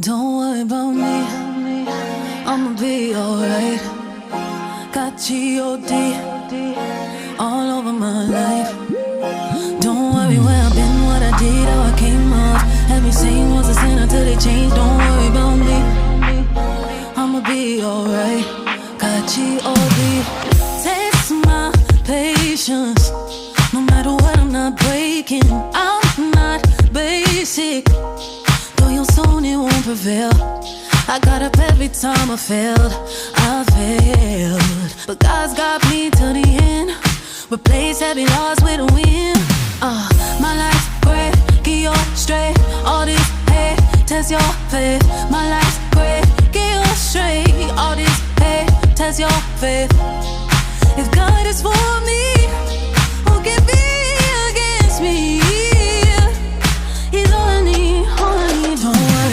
Don't worry about me, I'ma be alright. Got G.O.D. all over my life. Don't worry where I've been, what I did, how I came up. Every saying was a sin until they changed. Don't worry about me, I'ma be alright. Got G.O.D. Test my patience. No matter what, I'm not breaking. I'm not basic. Though your soul, it won't prevail. I got up every time I failed. But God's got me to the end. Replace heavy loss with a win. My life's great, get your straight. All this hate, test your faith. My life's great, get your straight. All this hate, test your faith. If God is for me,